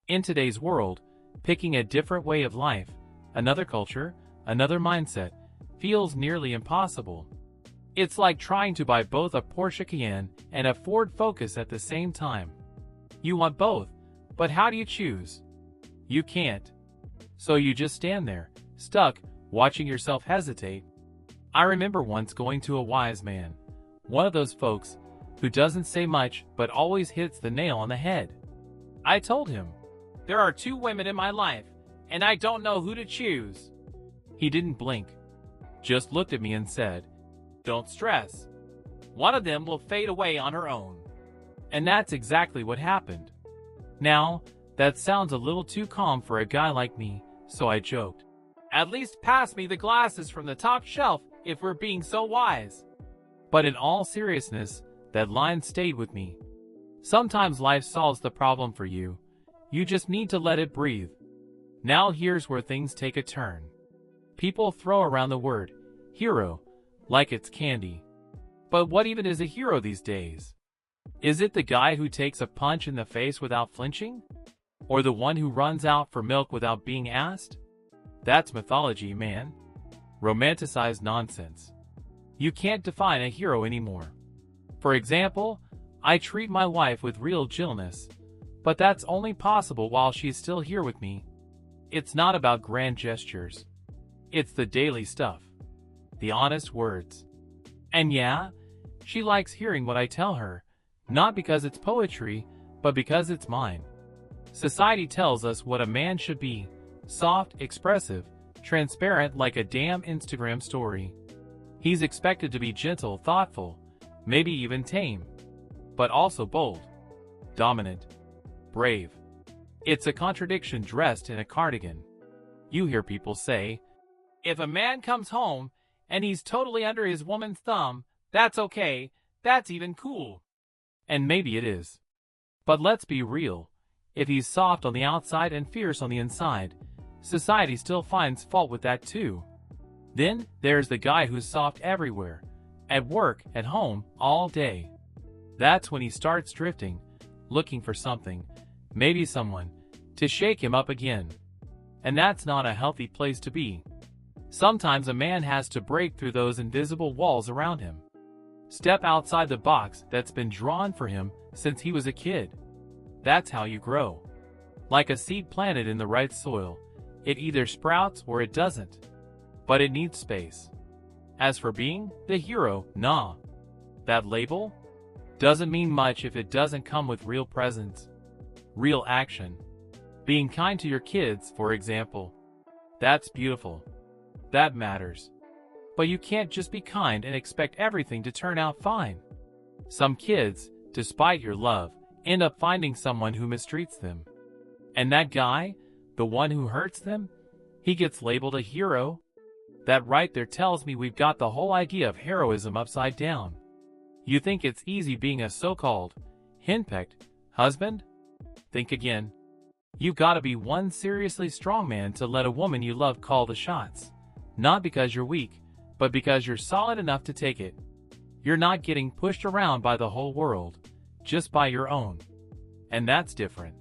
In today's world, picking a different way of life, another culture, another mindset, feels nearly impossible. It's like trying to buy both a Porsche Cayenne and a Ford Focus at the same time. You want both, but how do you choose? You can't. So you just stand there, stuck, watching yourself hesitate. I remember once going to a wise man, one of those folks who doesn't say much but always hits the nail on the head. I told him, "There are two women in my life, and I don't know who to choose." He didn't blink, just looked at me and said, "Don't stress. One of them will fade away on her own." And that's exactly what happened. Now, that sounds a little too calm for a guy like me, so I joked, "At least pass me the glasses from the top shelf if we're being so wise." But in all seriousness, that line stayed with me. Sometimes life solves the problem for you. You just need to let it breathe. Now here's where things take a turn. People throw around the word hero like it's candy. But what even is a hero these days? Is it the guy who takes a punch in the face without flinching? Or the one who runs out for milk without being asked? That's mythology, man. Romanticized nonsense. You can't define a hero anymore. For example, I treat my wife with real gentleness, but that's only possible while she's still here with me. It's not about grand gestures. It's the daily stuff. The honest words. And yeah, she likes hearing what I tell her, not because it's poetry, but because it's mine. Society tells us what a man should be: soft, expressive, transparent like a damn Instagram story. He's expected to be gentle, thoughtful, maybe even tame, but also bold, dominant, brave. It's a contradiction dressed in a cardigan. You hear people say, "If a man comes home and he's totally under his woman's thumb, that's okay, that's even cool." And maybe it is. But let's be real. If he's soft on the outside and fierce on the inside, society still finds fault with that too. Then there's the guy who's soft everywhere, at work, at home, all day. That's when he starts drifting, looking for something, maybe someone, to shake him up again. And that's not a healthy place to be. Sometimes a man has to break through those invisible walls around him. Step outside the box that's been drawn for him since he was a kid. That's how you grow. Like a seed planted in the right soil, it either sprouts or it doesn't. But it needs space. As for being the hero, nah. That label doesn't mean much if it doesn't come with real presence, real action. Being kind to your kids, for example. That's beautiful. That matters. But you can't just be kind and expect everything to turn out fine. Some kids, despite your love, end up finding someone who mistreats them. And that guy, the one who hurts them, he gets labeled a hero. That right there tells me we've got the whole idea of heroism upside down. You think it's easy being a so-called henpecked husband? Think again. You gotta be one seriously strong man to let a woman you love call the shots. Not because you're weak, but because you're solid enough to take it. You're not getting pushed around by the whole world, just by your own. And that's different.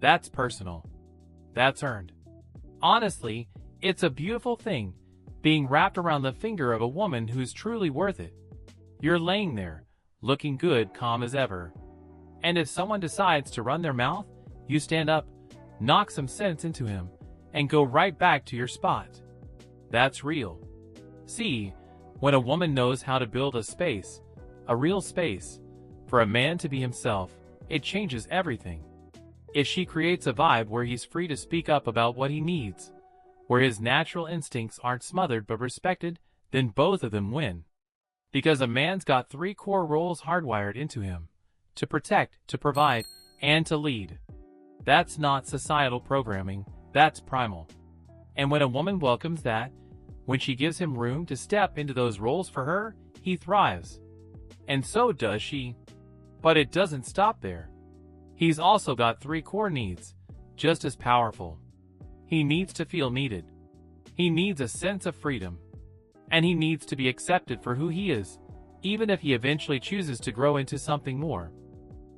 That's personal. That's earned. Honestly, it's a beautiful thing, being wrapped around the finger of a woman who's truly worth it. You're laying there, looking good, calm as ever. And if someone decides to run their mouth, you stand up, knock some sense into him, and go right back to your spot. That's real. See, when a woman knows how to build a space, a real space, for a man to be himself, it changes everything. If she creates a vibe where he's free to speak up about what he needs, where his natural instincts aren't smothered but respected, then both of them win. Because a man's got 3 core roles hardwired into him: to protect, to provide, and to lead. That's not societal programming, that's primal. And when a woman welcomes that, when she gives him room to step into those roles for her, he thrives. And so does she. But it doesn't stop there. He's also got 3 core needs, just as powerful. He needs to feel needed. He needs a sense of freedom. And he needs to be accepted for who he is, even if he eventually chooses to grow into something more.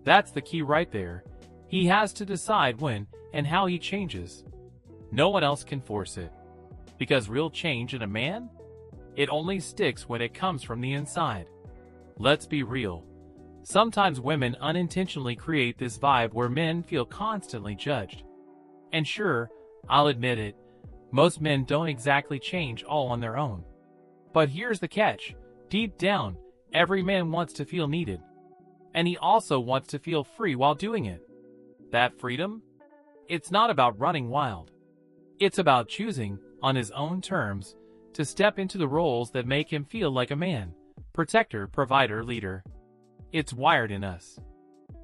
That's the key right there. He has to decide when and how he changes. No one else can force it. Because real change in a man? It only sticks when it comes from the inside. Let's be real. Sometimes women unintentionally create this vibe where men feel constantly judged. And sure, I'll admit it, most men don't exactly change all on their own. But here's the catch. Deep down, every man wants to feel needed. And he also wants to feel free while doing it. That freedom? It's not about running wild. It's about choosing, on his own terms, to step into the roles that make him feel like a man. Protector, provider, leader. It's wired in us.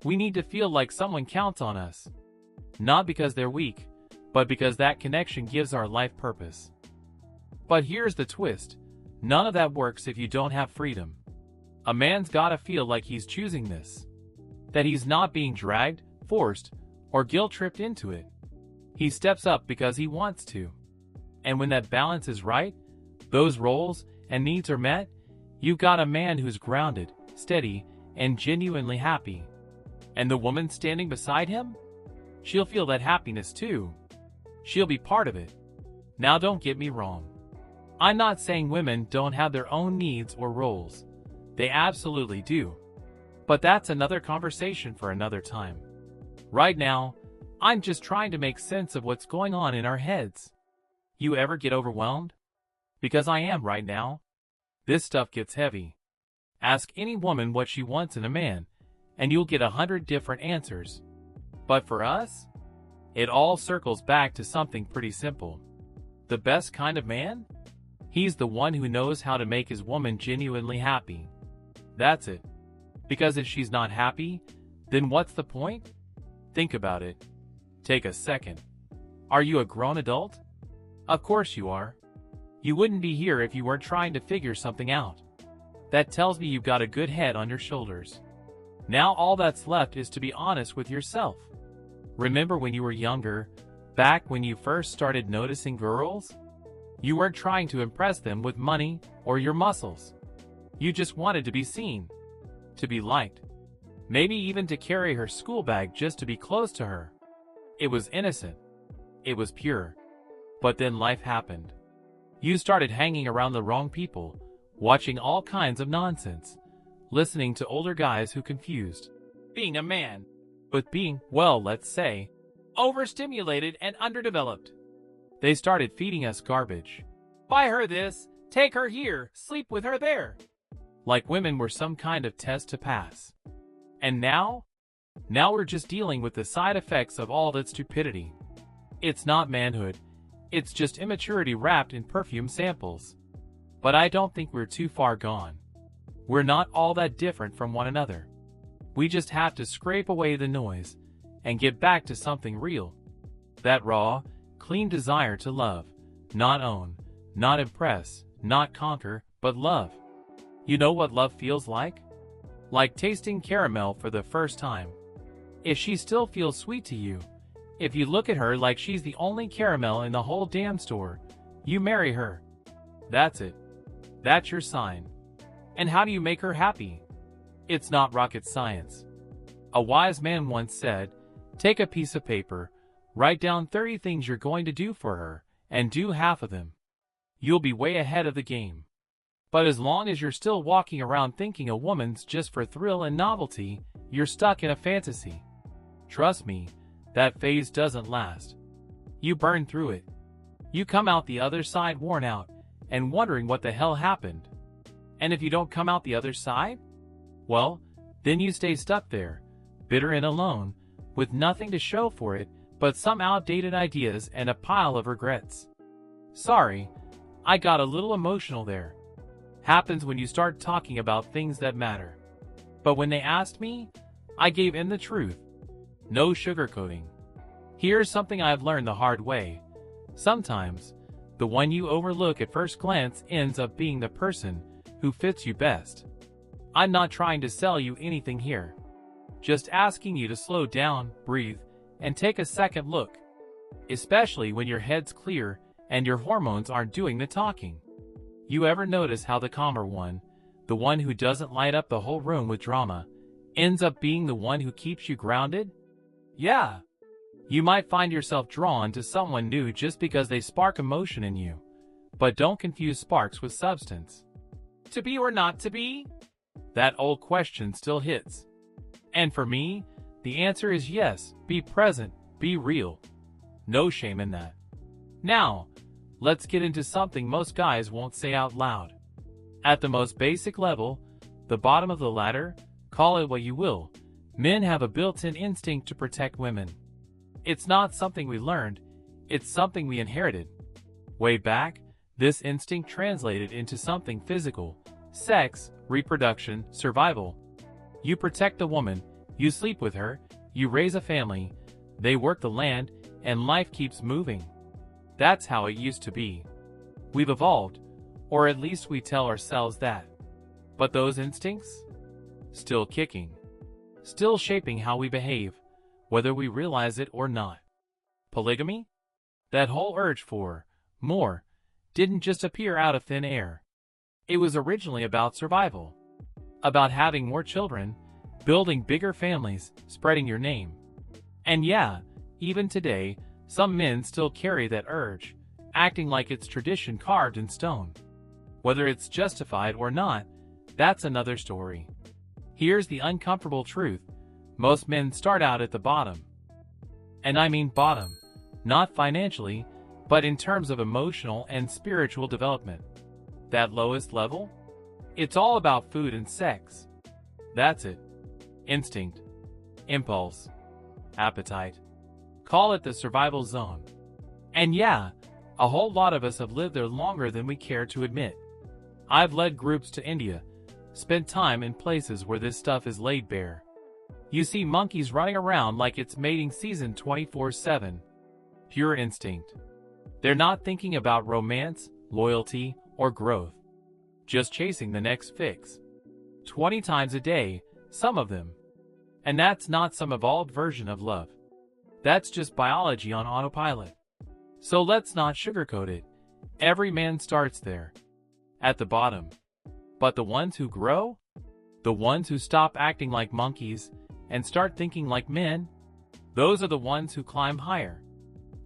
We need to feel like someone counts on us. Not because they're weak, but because that connection gives our life purpose. But here's the twist. None of that works if you don't have freedom. A man's gotta feel like he's choosing this. That he's not being dragged, forced, or guilt-tripped into it. He steps up because he wants to. And when that balance is right, those roles and needs are met, you've got a man who's grounded, steady, and genuinely happy. And the woman standing beside him? She'll feel that happiness too. She'll be part of it. Now don't get me wrong. I'm not saying women don't have their own needs or roles. They absolutely do. But that's another conversation for another time. Right now, I'm just trying to make sense of what's going on in our heads. You ever get overwhelmed? Because I am right now. This stuff gets heavy. Ask any woman what she wants in a man, and you'll get 100 different answers. But for us, it all circles back to something pretty simple. The best kind of man? He's the one who knows how to make his woman genuinely happy. That's it. Because if she's not happy, then what's the point? Think about it. Take a second. Are you a grown adult? Of course you are. You wouldn't be here if you weren't trying to figure something out. That tells me you've got a good head on your shoulders. Now all that's left is to be honest with yourself. Remember when you were younger, back when you first started noticing girls? You weren't trying to impress them with money or your muscles. You just wanted to be seen, to be liked, maybe even to carry her school bag just to be close to her. It was innocent. It was pure. But then life happened. You started hanging around the wrong people, watching all kinds of nonsense, listening to older guys who confused being a man with being, well, let's say, overstimulated and underdeveloped. They started feeding us garbage. Buy her this, take her here, sleep with her there. Like women were some kind of test to pass. And now we're just dealing with the side effects of all that stupidity. It's not manhood. It's just immaturity wrapped in perfume samples. But I don't think we're too far gone. We're not all that different from one another. We just have to scrape away the noise and get back to something real. That raw, clean desire to love, not own, not impress, not conquer, but love. You know what love feels like? Like tasting caramel for the first time. If she still feels sweet to you, if you look at her like she's the only caramel in the whole damn store, you marry her. That's it. That's your sign. And how do you make her happy? It's not rocket science. A wise man once said, take a piece of paper, write down 30 things you're going to do for her, and do half of them. You'll be way ahead of the game. But as long as you're still walking around thinking a woman's just for thrill and novelty, you're stuck in a fantasy. Trust me, that phase doesn't last. You burn through it. You come out the other side worn out, and wondering what the hell happened. And if you don't come out the other side? Well, then you stay stuck there, bitter and alone, with nothing to show for it but some outdated ideas and a pile of regrets. Sorry, I got a little emotional there. Happens when you start talking about things that matter. But when they asked me, I gave in the truth. No sugarcoating. Here's something I've learned the hard way. Sometimes, the one you overlook at first glance ends up being the person who fits you best. I'm not trying to sell you anything here. Just asking you to slow down, breathe, and take a second look. Especially when your head's clear and your hormones aren't doing the talking. You ever notice how the calmer one, the one who doesn't light up the whole room with drama, ends up being the one who keeps you grounded? Yeah. You might find yourself drawn to someone new just because they spark emotion in you. But don't confuse sparks with substance. To be or not to be? That old question still hits. And for me, the answer is yes, be present, be real. No shame in that. Now, let's get into something most guys won't say out loud. At the most basic level, the bottom of the ladder, call it what you will, men have a built-in instinct to protect women. It's not something we learned, it's something we inherited. Way back, this instinct translated into something physical: sex, reproduction, survival. You protect the woman, you sleep with her, you raise a family, they work the land, and life keeps moving. That's how it used to be. We've evolved, or at least we tell ourselves that. But those instincts? Still kicking. Still shaping how we behave, whether we realize it or not. Polygamy? That whole urge for more didn't just appear out of thin air. It was originally about survival. About having more children, building bigger families, spreading your name. And yeah, even today, some men still carry that urge, acting like it's tradition carved in stone. Whether it's justified or not, that's another story. Here's the uncomfortable truth: most men start out at the bottom. And I mean bottom, not financially, but in terms of emotional and spiritual development. That lowest level? It's all about food and sex. That's it. Instinct, impulse, appetite. Call it the survival zone. And yeah, a whole lot of us have lived there longer than we care to admit. I've led groups to India, spent time in places where this stuff is laid bare. You see monkeys running around like it's mating season 24/7. Pure instinct. They're not thinking about romance, loyalty, or growth. Just chasing the next fix. 20 times a day, some of them. And that's not some evolved version of love. That's just biology on autopilot. So let's not sugarcoat it. Every man starts there. At the bottom. But the ones who grow? The ones who stop acting like monkeys and start thinking like men? Those are the ones who climb higher.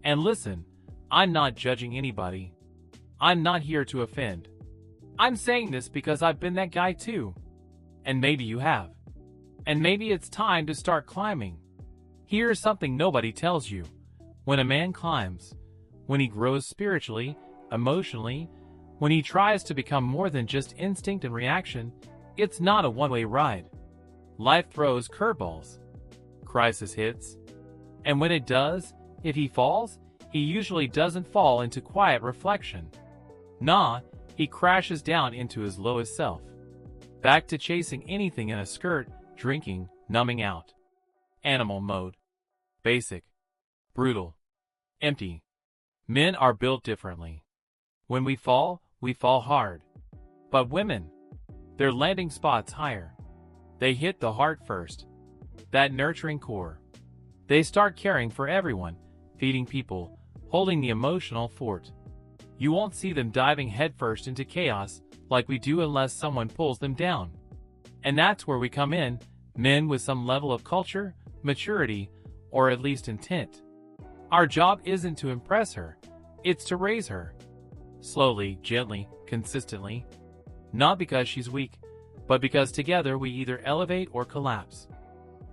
And listen, I'm not judging anybody. I'm not here to offend. I'm saying this because I've been that guy too. And maybe you have. And maybe it's time to start climbing. Here's something nobody tells you. When a man climbs, when he grows spiritually, emotionally, when he tries to become more than just instinct and reaction, it's not a one-way ride. Life throws curveballs. Crisis hits. And when it does, if he falls, he usually doesn't fall into quiet reflection. Nah, he crashes down into his lowest self. Back to chasing anything in a skirt, drinking, numbing out. Animal mode. Basic. Brutal. Empty. Men are built differently. When we fall hard. But women, their landing spot's higher. They hit the heart first. That nurturing core. They start caring for everyone, feeding people, holding the emotional fort. You won't see them diving headfirst into chaos like we do unless someone pulls them down. And that's where we come in, men with some level of culture, maturity, or at least intent. Our job isn't to impress her, it's to raise her. Slowly, gently, consistently. Not because she's weak, but because together we either elevate or collapse.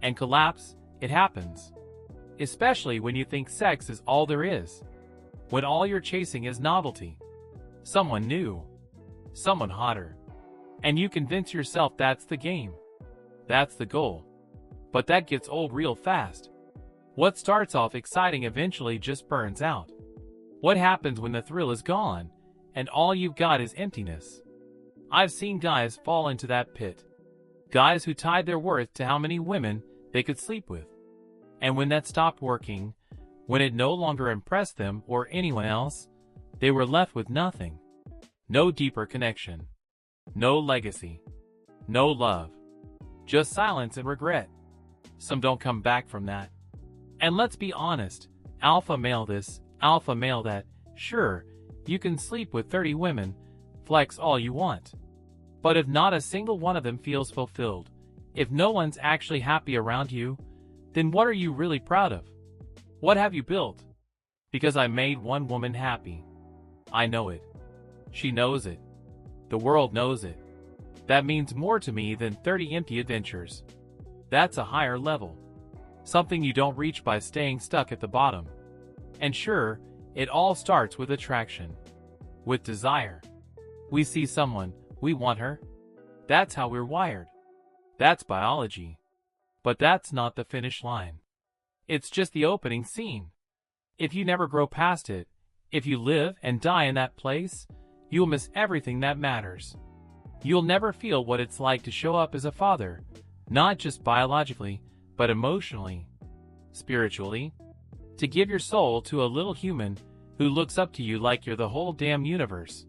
And collapse, it happens. Especially when you think sex is all there is. When all you're chasing is novelty. Someone new. Someone hotter. And you convince yourself that's the game. That's the goal. But that gets old real fast. What starts off exciting eventually just burns out. What happens when the thrill is gone, and all you've got is emptiness? I've seen guys fall into that pit. Guys who tied their worth to how many women they could sleep with. And when that stopped working, when it no longer impressed them or anyone else, they were left with nothing. No deeper connection. No legacy. No love. Just silence and regret. Some don't come back from that. And let's be honest, alpha male this, alpha male that, sure, you can sleep with 30 women, flex all you want. But if not a single one of them feels fulfilled, if no one's actually happy around you, then what are you really proud of? What have you built? Because I made one woman happy. I know it. She knows it. The world knows it. That means more to me than 30 empty adventures. That's a higher level. Something you don't reach by staying stuck at the bottom. And sure, it all starts with attraction. With desire. We see someone, we want her. That's how we're wired. That's biology. But that's not the finish line. It's just the opening scene. If you never grow past it, if you live and die in that place, you'll miss everything that matters. You'll never feel what it's like to show up as a father, not just biologically, but emotionally, spiritually. To give your soul to a little human who looks up to you like you're the whole damn universe.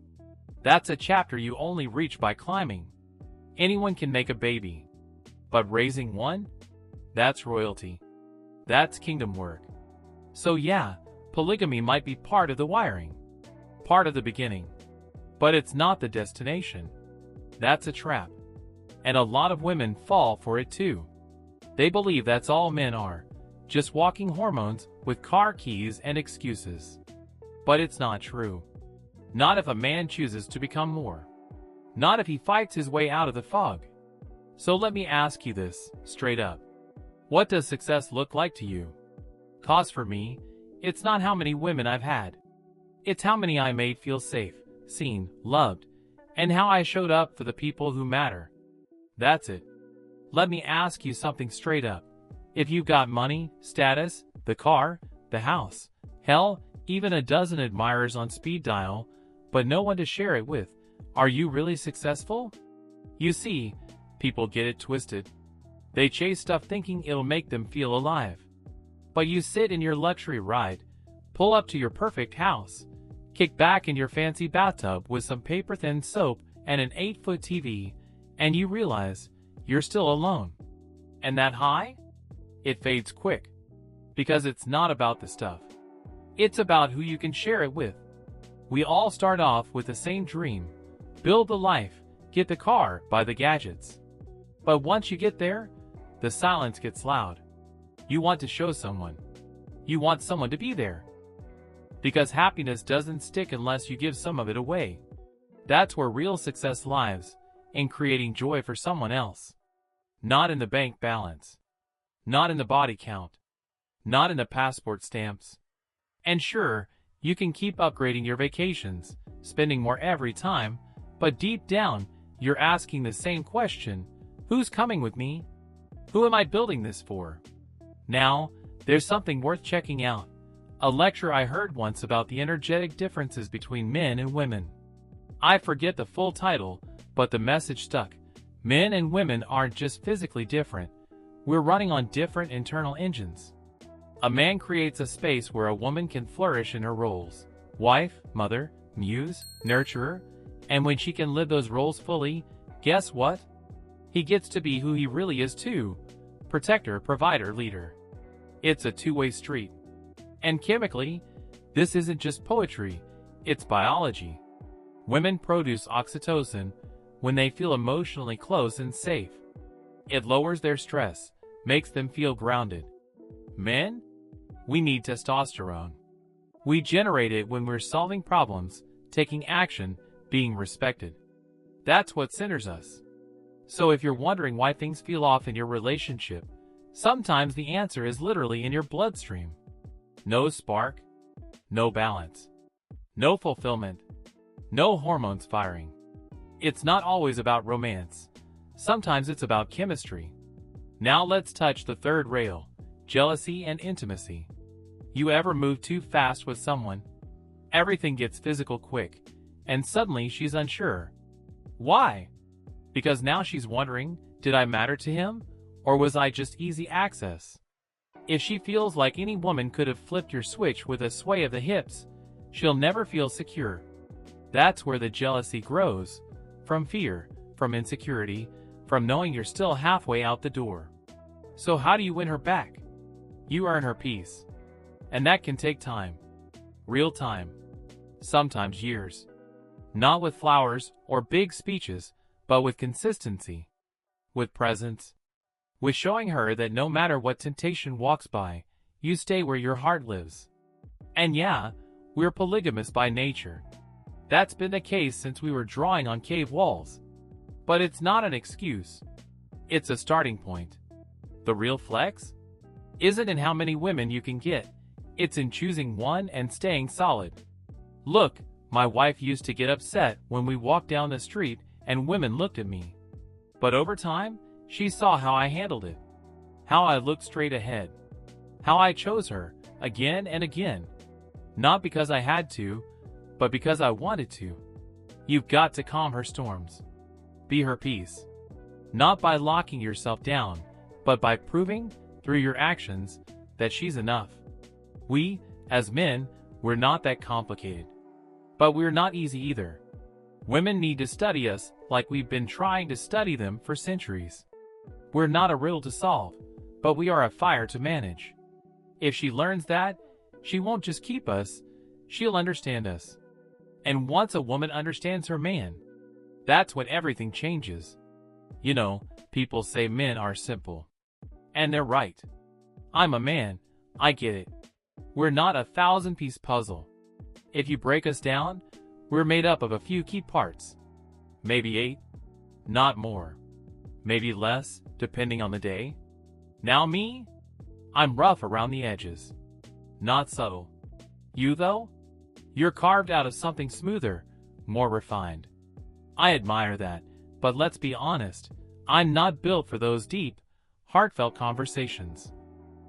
That's a chapter you only reach by climbing. Anyone can make a baby. But raising one? That's royalty. That's kingdom work. So yeah, polygamy might be part of the wiring. Part of the beginning. But it's not the destination. That's a trap. And a lot of women fall for it too. They believe that's all men are. Just walking hormones with car keys and excuses. But it's not true. Not if a man chooses to become more. Not if he fights his way out of the fog. So let me ask you this, straight up. What does success look like to you? 'Cause for me, it's not how many women I've had. It's how many I made feel safe, seen, loved, and how I showed up for the people who matter. That's it. Let me ask you something straight up. If you've got money, status, the car, the house, hell, even a dozen admirers on speed dial, but no one to share it with, are you really successful? You see, people get it twisted. They chase stuff thinking it'll make them feel alive. But you sit in your luxury ride, pull up to your perfect house, kick back in your fancy bathtub with some paper-thin soap and an 8-foot TV, and you realize you're still alone. And that high? It fades quick. Because it's not about the stuff. It's about who you can share it with. We all start off with the same dream. Build the life, get the car, buy the gadgets. But once you get there, the silence gets loud. You want to show someone. You want someone to be there. Because happiness doesn't stick unless you give some of it away. That's where real success lies, in creating joy for someone else. Not in the bank balance. Not in the body count. Not in the passport stamps. And sure, you can keep upgrading your vacations, spending more every time, but deep down, you're asking the same question: who's coming with me? Who am I building this for? Now, there's something worth checking out. A lecture I heard once about the energetic differences between men and women. I forget the full title, but the message stuck. Men and women aren't just physically different. We're running on different internal engines. A man creates a space where a woman can flourish in her roles. Wife, mother, muse, nurturer. And when she can live those roles fully, guess what? He gets to be who he really is too. Protector, provider, leader. It's a two-way street. And chemically, this isn't just poetry, it's biology. Women produce oxytocin when they feel emotionally close and safe. It lowers their stress, makes them feel grounded. Men? We need testosterone. We generate it when we're solving problems, taking action, being respected. That's what centers us. So if you're wondering why things feel off in your relationship, sometimes the answer is literally in your bloodstream. No spark, no balance, no fulfillment, no hormones firing. It's not always about romance. Sometimes it's about chemistry. Now let's touch the third rail, jealousy and intimacy. You ever move too fast with someone? Everything gets physical quick, and suddenly she's unsure. Why? Because now she's wondering, did I matter to him? Or was I just easy access? If she feels like any woman could have flipped your switch with a sway of the hips, she'll never feel secure. That's where the jealousy grows. From fear, from insecurity, from knowing you're still halfway out the door. So how do you win her back? You earn her peace. And that can take time. Real time. Sometimes years. Not with flowers or big speeches, but with consistency. With presence. with showing her that no matter what temptation walks by, you stay where your heart lives. And yeah, we're polygamous by nature. That's been the case since we were drawing on cave walls. But it's not an excuse. It's a starting point. The real flex isn't in how many women you can get. It's in choosing one and staying solid. Look, my wife used to get upset when we walked down the street and women looked at me. But over time, she saw how I handled it. How I looked straight ahead. How I chose her, again and again. Not because I had to, but because I wanted to. You've got to calm her storms. Be her peace. Not by locking yourself down, but by proving, through your actions, that she's enough. We, as men, we're not that complicated. But we're not easy either. Women need to study us like we've been trying to study them for centuries. We're not a riddle to solve, but we are a fire to manage. If she learns that, she won't just keep us, she'll understand us. And once a woman understands her man, that's when everything changes. You know, people say men are simple. And they're right. I'm a man, I get it. We're not a 1,000-piece puzzle. If you break us down, we're made up of a few key parts. Maybe 8, not more. Maybe less, depending on the day. Now me? I'm rough around the edges. Not subtle. You though? You're carved out of something smoother, more refined. I admire that, but let's be honest, I'm not built for those deep, heartfelt conversations.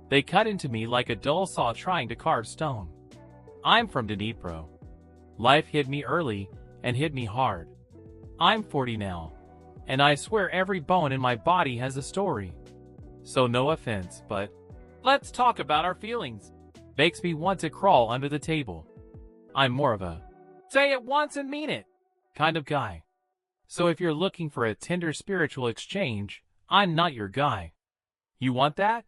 They cut into me like a dull saw trying to carve stone. I'm from Dnipro. Life hit me early and hit me hard. I'm 40 now, and I swear every bone in my body has a story. So no offense, but let's talk about our feelings. Makes me want to crawl under the table. I'm more of a say it once and mean it kind of guy. So if you're looking for a tender spiritual exchange, I'm not your guy. You want that?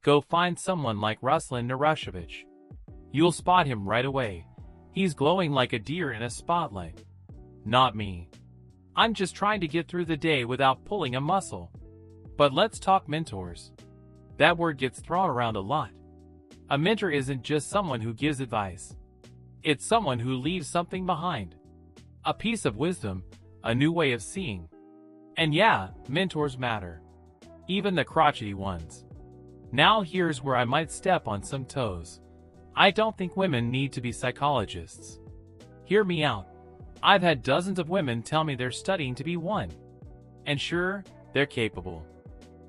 Go find someone like Ruslan Narusevich. You'll spot him right away. He's glowing like a deer in a spotlight. Not me. I'm just trying to get through the day without pulling a muscle. But let's talk mentors. That word gets thrown around a lot. A mentor isn't just someone who gives advice. It's someone who leaves something behind. A piece of wisdom, a new way of seeing. And yeah, mentors matter. Even the crotchety ones. Now here's where I might step on some toes. I don't think women need to be psychologists. Hear me out. I've had dozens of women tell me they're studying to be one. And sure, they're capable.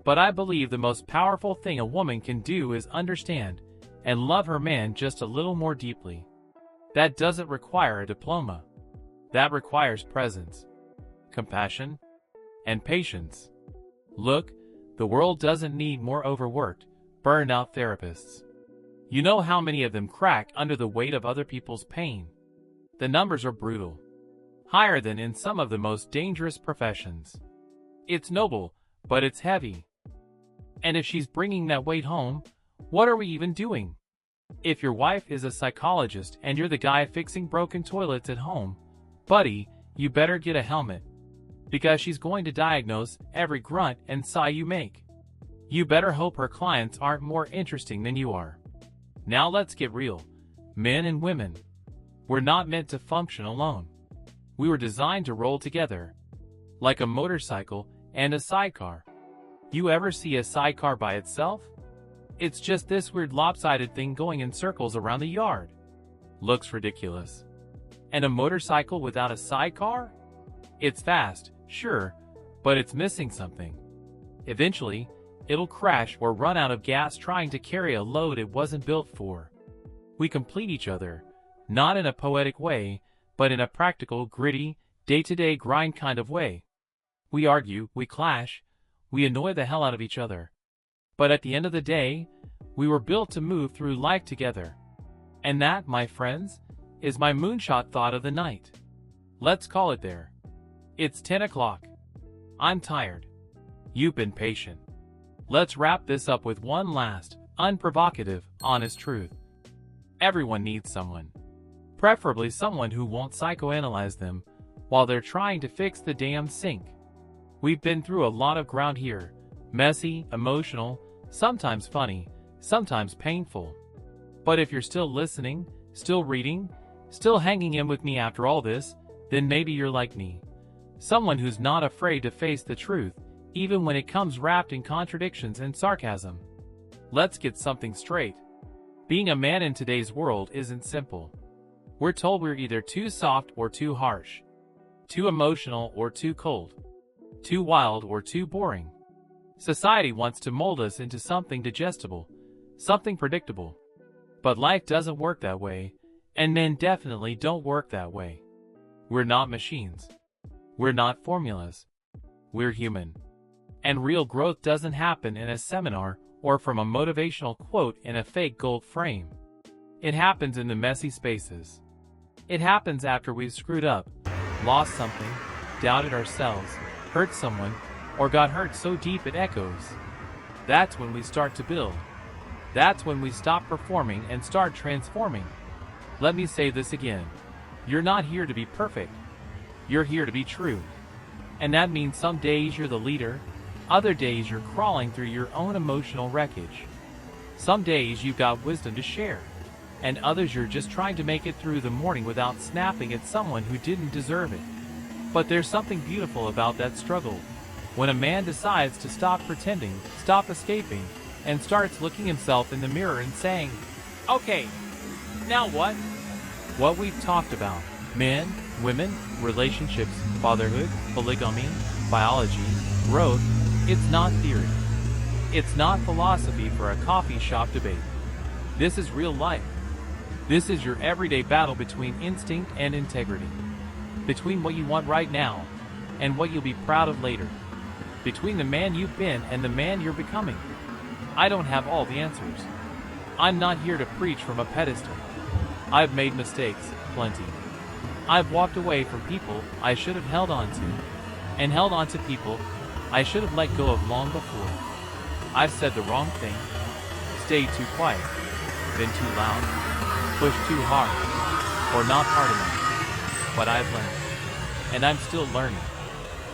But I believe the most powerful thing a woman can do is understand and love her man just a little more deeply. That doesn't require a diploma. That requires presence, compassion, and patience. Look, the world doesn't need more overworked, burned-out therapists. You know how many of them crack under the weight of other people's pain? The numbers are brutal. Higher than in some of the most dangerous professions. It's noble, but it's heavy. And if she's bringing that weight home, what are we even doing? If your wife is a psychologist and you're the guy fixing broken toilets at home, buddy, you better get a helmet. Because she's going to diagnose every grunt and sigh you make. You better hope her clients aren't more interesting than you are. Now let's get real. Men and women. We're not meant to function alone. We were designed to roll together. Like a motorcycle and a sidecar. You ever see a sidecar by itself? It's just this weird lopsided thing going in circles around the yard. Looks ridiculous. And a motorcycle without a sidecar? It's fast, sure, but it's missing something. Eventually, it'll crash or run out of gas trying to carry a load it wasn't built for. We complete each other, not in a poetic way, but in a practical, gritty, day-to-day grind kind of way. We argue, we clash, we annoy the hell out of each other. But at the end of the day, we were built to move through life together. And that, my friends, is my moonshot thought of the night. Let's call it there. It's 10 o'clock. I'm tired. You've been patient. Let's wrap this up with one last, unprovocative, honest truth. Everyone needs someone. Preferably someone who won't psychoanalyze them while they're trying to fix the damn sink. We've been through a lot of ground here, Messy, emotional, sometimes funny, sometimes painful. But if you're still listening, still reading, still hanging in with me after all this, then maybe you're like me. Someone who's not afraid to face the truth, even when it comes wrapped in contradictions and sarcasm. Let's get something straight. Being a man in today's world isn't simple. We're told we're either too soft or too harsh, too emotional or too cold, too wild or too boring. Society wants to mold us into something digestible, something predictable. But life doesn't work that way, and men definitely don't work that way. We're not machines. We're not formulas. We're human. And real growth doesn't happen in a seminar or from a motivational quote in a fake gold frame. It happens in the messy spaces. It happens after we've screwed up, lost something, doubted ourselves, hurt someone, or got hurt so deep it echoes. That's when we start to build. That's when we stop performing and start transforming. Let me say this again. You're not here to be perfect. You're here to be true. And that means some days you're the leader, other days you're crawling through your own emotional wreckage. Some days you've got wisdom to share, and others you're just trying to make it through the morning without snapping at someone who didn't deserve it. But there's something beautiful about that struggle. When a man decides to stop pretending, stop escaping, and starts looking himself in the mirror and saying, "Okay, now what?" What we've talked about, men, women, relationships, fatherhood, polygamy, biology, growth, it's not theory. It's not philosophy for a coffee shop debate. This is real life. This is your everyday battle between instinct and integrity. Between what you want right now and what you'll be proud of later. Between the man you've been and the man you're becoming. I don't have all the answers. I'm not here to preach from a pedestal. I've made mistakes, plenty. I've walked away from people I should have held on to, and held on to people I should have let go of long before. I've said the wrong thing, stayed too quiet, been too loud, pushed too hard, or not hard enough. But I've learned, and I'm still learning.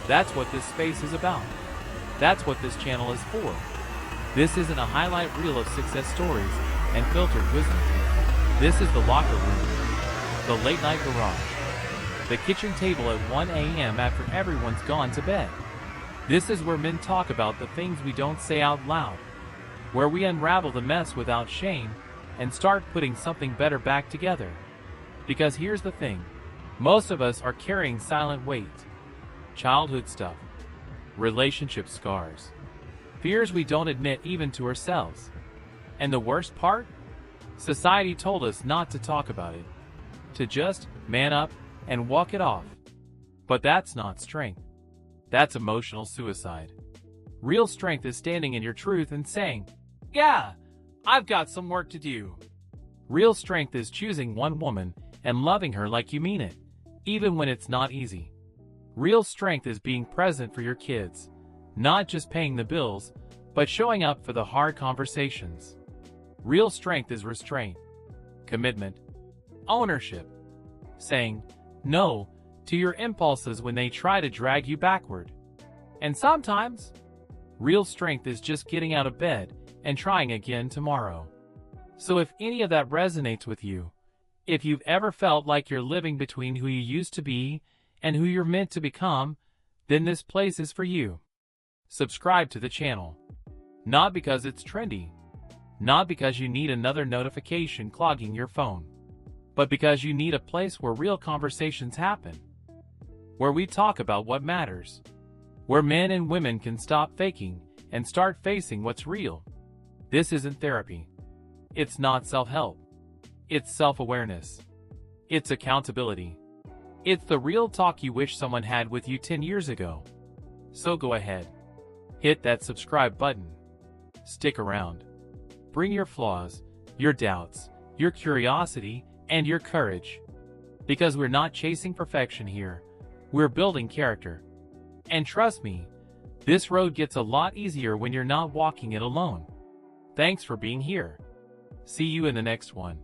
That's what this space is about. That's what this channel is for. This isn't a highlight reel of success stories and filtered wisdom. This is the locker room, the late night garage, the kitchen table at 1 a.m. after everyone's gone to bed. This is where men talk about the things we don't say out loud, where we unravel the mess without shame and start putting something better back together. Because here's the thing, most of us are carrying silent weight, childhood stuff, relationship scars, fears we don't admit even to ourselves. And the worst part? Society told us not to talk about it, to just man up and walk it off. But that's not strength. That's emotional suicide. Real strength is standing in your truth and saying, "Yeah, I've got some work to do." Real strength is choosing one woman and loving her like you mean it, even when it's not easy. Real strength is being present for your kids, not just paying the bills, but showing up for the hard conversations. Real strength is restraint, commitment, ownership, saying no to your impulses when they try to drag you backward. And sometimes, real strength is just getting out of bed and trying again tomorrow. So if any of that resonates with you, if you've ever felt like you're living between who you used to be and who you're meant to become, then this place is for you. Subscribe to the channel. Not because it's trendy, not because you need another notification clogging your phone, but because you need a place where real conversations happen, where we talk about what matters, where men and women can stop faking and start facing what's real. This isn't therapy. It's not self-help. It's self-awareness. It's accountability. It's the real talk you wish someone had with you 10 years ago. So go ahead. Hit that subscribe button. Stick around. Bring your flaws, your doubts, your curiosity, and your courage. Because we're not chasing perfection here. We're building character. And trust me, this road gets a lot easier when you're not walking it alone. Thanks for being here. See you in the next one.